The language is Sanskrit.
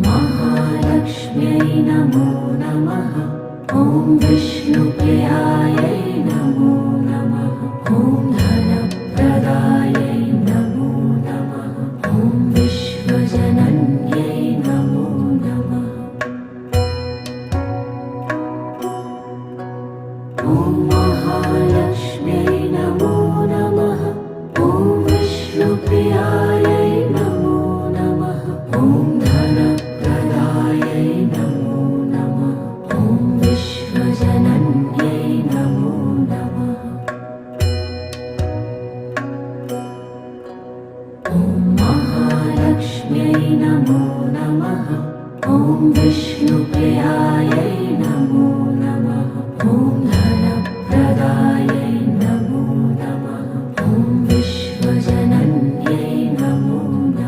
महालक्ष्म्यै नमो नमः। ॐ विष्णुप्रियायै नमो नमः। ॐ धनप्रदायै नमो नमः। ॐ विश्वजनन्यै नमो नमः। ॐ महालक्ष्म्यै नमो नमः। ॐ विष्णुप्रियायै नमो नमः। ॐ धनप्रदायै नमो नमः। ॐ विश्वजनन्यै नमो नमः। ॐ महालक्ष्म्यै नमो नमः। ॐ विष्णु